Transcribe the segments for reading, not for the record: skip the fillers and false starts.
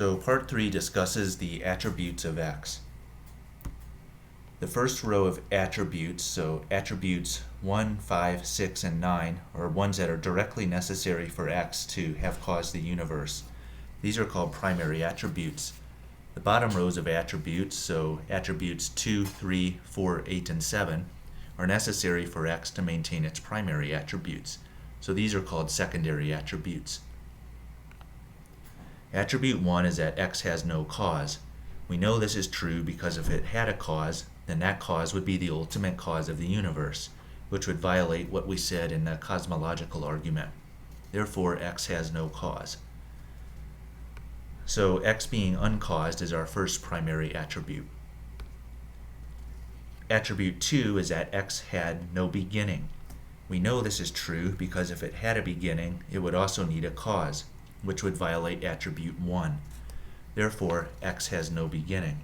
So part 3 discusses the attributes of x. The first row of attributes, so attributes 1, 5, 6, and 9, are ones that are directly necessary for x to have caused the universe. These are called primary attributes. The bottom rows of attributes, so attributes 2, 3, 4, 8, and 7, are necessary for x to maintain its primary attributes. So these are called secondary attributes. Attribute 1 is that x has no cause. We know this is true because if it had a cause, then that cause would be the ultimate cause of the universe, which would violate what we said in the cosmological argument. Therefore, x has no cause. So x being uncaused is our first primary attribute. Attribute 2 is that x had no beginning. We know this is true because if it had a beginning, it would also need a cause, which would violate attribute 1. Therefore, x has no beginning.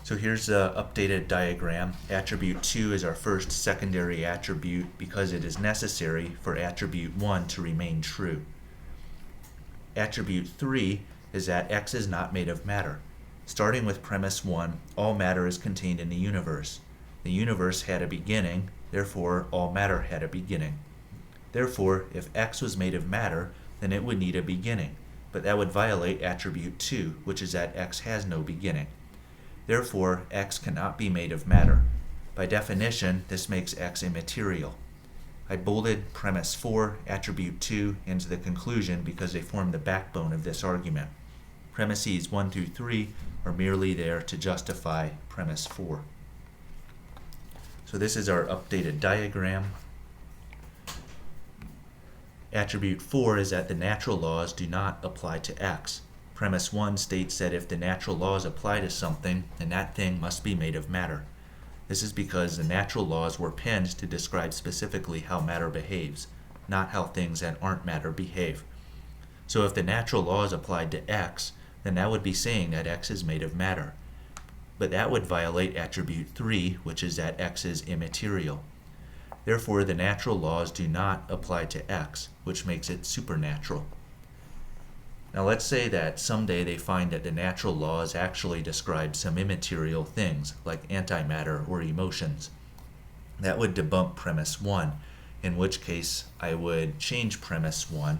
So here's the updated diagram. Attribute 2 is our first secondary attribute because it is necessary for attribute 1 to remain true. Attribute 3 is that x is not made of matter. Starting with premise 1, all matter is contained in the universe. The universe had a beginning, therefore all matter had a beginning. Therefore, if x was made of matter, then it would need a beginning, but that would violate attribute 2, which is that x has no beginning. Therefore, x cannot be made of matter. By definition, this makes x immaterial. I bolded premise 4, attribute 2, into the conclusion because they form the backbone of this argument. Premises 1 through 3 are merely there to justify premise 4. So this is our updated diagram. Attribute 4 is that the natural laws do not apply to x. Premise 1 states that if the natural laws apply to something, then that thing must be made of matter. This is because the natural laws were penned to describe specifically how matter behaves, not how things that aren't matter behave. So if the natural laws applied to x, then that would be saying that x is made of matter. But that would violate attribute 3, which is that x is immaterial. Therefore, the natural laws do not apply to x, which makes it supernatural. Now let's say that someday they find that the natural laws actually describe some immaterial things, like antimatter or emotions. That would debunk premise 1, in which case I would change premise 1,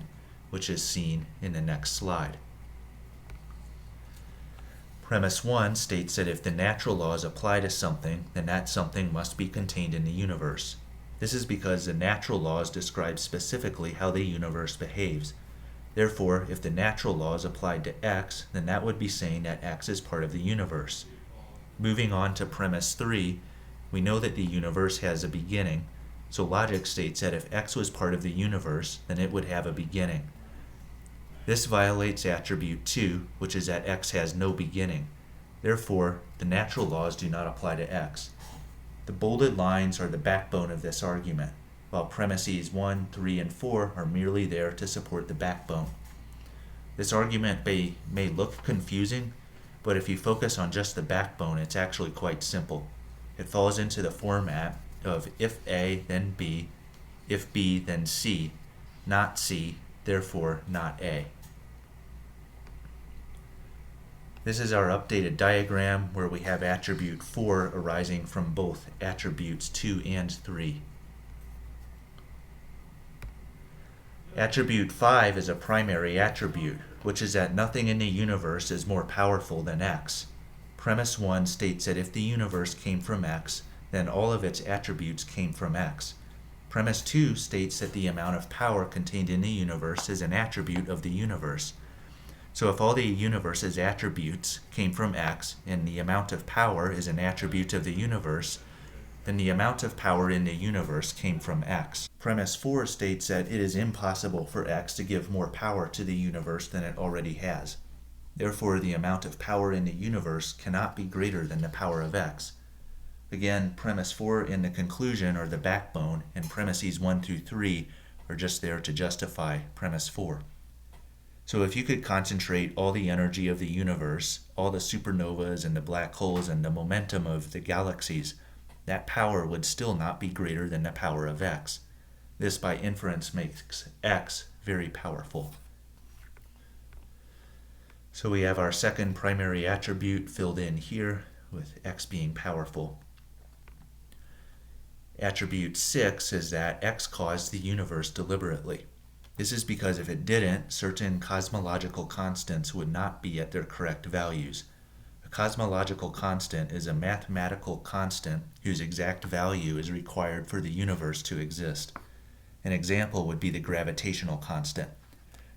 which is seen in the next slide. Premise 1 states that if the natural laws apply to something, then that something must be contained in the universe. This is because the natural laws describe specifically how the universe behaves. Therefore, if the natural laws applied to x, then that would be saying that x is part of the universe. Moving on to premise 3, we know that the universe has a beginning, so logic states that if x was part of the universe, then it would have a beginning. This violates attribute 2, which is that x has no beginning. Therefore, the natural laws do not apply to x. The bolded lines are the backbone of this argument, while premises 1, 3, and 4 are merely there to support the backbone. This argument may look confusing, but if you focus on just the backbone, it's actually quite simple. It falls into the format of if A, then B, if B, then C, not C, therefore not A. This is our updated diagram where we have attribute 4 arising from both attributes 2 and 3. Attribute 5 is a primary attribute, which is that nothing in the universe is more powerful than x. Premise 1 states that if the universe came from x, then all of its attributes came from x. Premise 2 states that the amount of power contained in the universe is an attribute of the universe. So if all the universe's attributes came from x, and the amount of power is an attribute of the universe, then the amount of power in the universe came from x. Premise 4 states that it is impossible for x to give more power to the universe than it already has. Therefore, the amount of power in the universe cannot be greater than the power of x. Again, premise 4 and the conclusion are the backbone, and premises 1 through 3 are just there to justify premise 4. So if you could concentrate all the energy of the universe, all the supernovas and the black holes and the momentum of the galaxies, that power would still not be greater than the power of x. This by inference makes x very powerful. So we have our second primary attribute filled in here with x being powerful. Attribute 6 is that x caused the universe deliberately. This is because if it didn't, certain cosmological constants would not be at their correct values. A cosmological constant is a mathematical constant whose exact value is required for the universe to exist. An example would be the gravitational constant.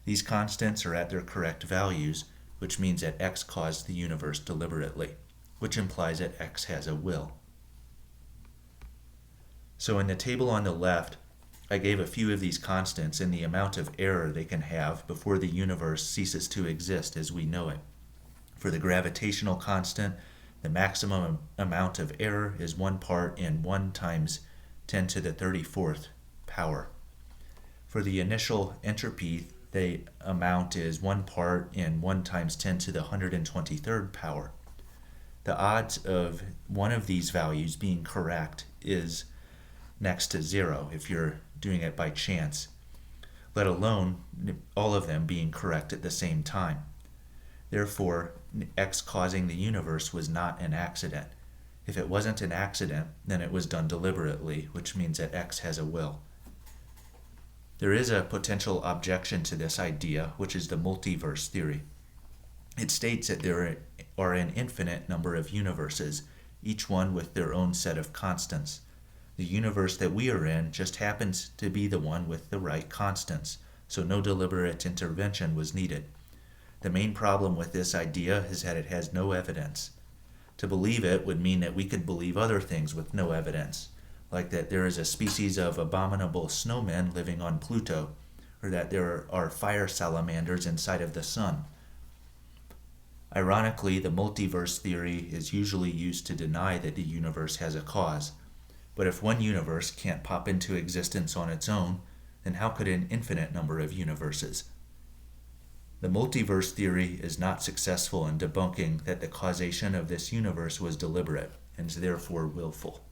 These constants are at their correct values, which means that x caused the universe deliberately, which implies that x has a will. So in the table on the left, I gave a few of these constants and the amount of error they can have before the universe ceases to exist as we know it. For the gravitational constant, the maximum amount of error is 1 part in 1 times 10 to the 34th power. For the initial entropy, the amount is 1 part in 1 times 10 to the 123rd power. The odds of one of these values being correct is next to 0 if you're doing it by chance, let alone all of them being correct at the same time. Therefore, x causing the universe was not an accident. If it wasn't an accident, then it was done deliberately, which means that x has a will. There is a potential objection to this idea, which is the multiverse theory. It states that there are an infinite number of universes, each one with their own set of constants. The universe that we are in just happens to be the one with the right constants, so no deliberate intervention was needed. The main problem with this idea is that it has no evidence. To believe it would mean that we could believe other things with no evidence, like that there is a species of abominable snowmen living on Pluto, or that there are fire salamanders inside of the sun. Ironically, the multiverse theory is usually used to deny that the universe has a cause. But if one universe can't pop into existence on its own, then how could an infinite number of universes? The multiverse theory is not successful in debunking that the causation of this universe was deliberate and is therefore willful.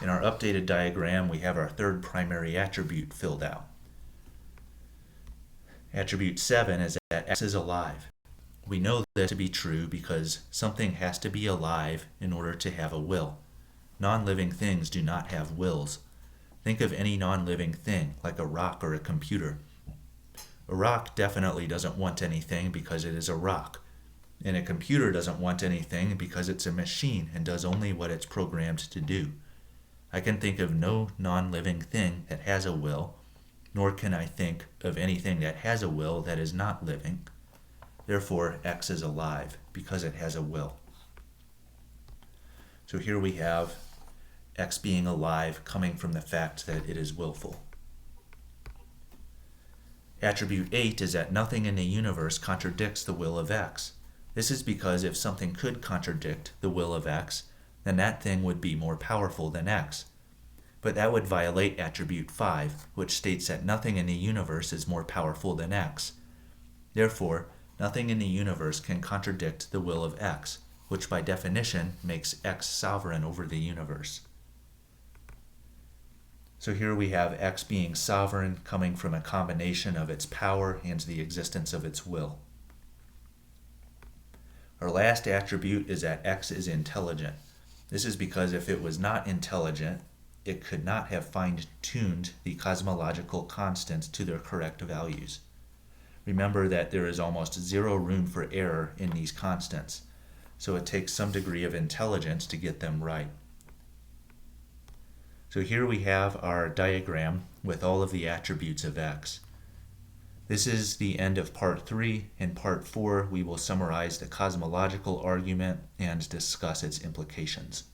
In our updated diagram, we have our third primary attribute filled out. Attribute 7 is that x is alive. We know this to be true because something has to be alive in order to have a will. Non-living things do not have wills. Think of any non-living thing, like a rock or a computer. A rock definitely doesn't want anything because it is a rock. And a computer doesn't want anything because it's a machine and does only what it's programmed to do. I can think of no non-living thing that has a will, nor can I think of anything that has a will that is not living. Therefore, x is alive because it has a will. So here we have x being alive coming from the fact that it is willful. Attribute 8 is that nothing in the universe contradicts the will of x. This is because if something could contradict the will of x, then that thing would be more powerful than x. But that would violate attribute 5, which states that nothing in the universe is more powerful than x. Therefore, nothing in the universe can contradict the will of x, which by definition makes x sovereign over the universe. So here we have x being sovereign coming from a combination of its power and the existence of its will. Our last attribute is that x is intelligent. This is because if it was not intelligent, it could not have fine-tuned the cosmological constants to their correct values. Remember that there is almost zero room for error in these constants, so it takes some degree of intelligence to get them right. So here we have our diagram with all of the attributes of x. This is the end of part 3. In part 4, we will summarize the cosmological argument and discuss its implications.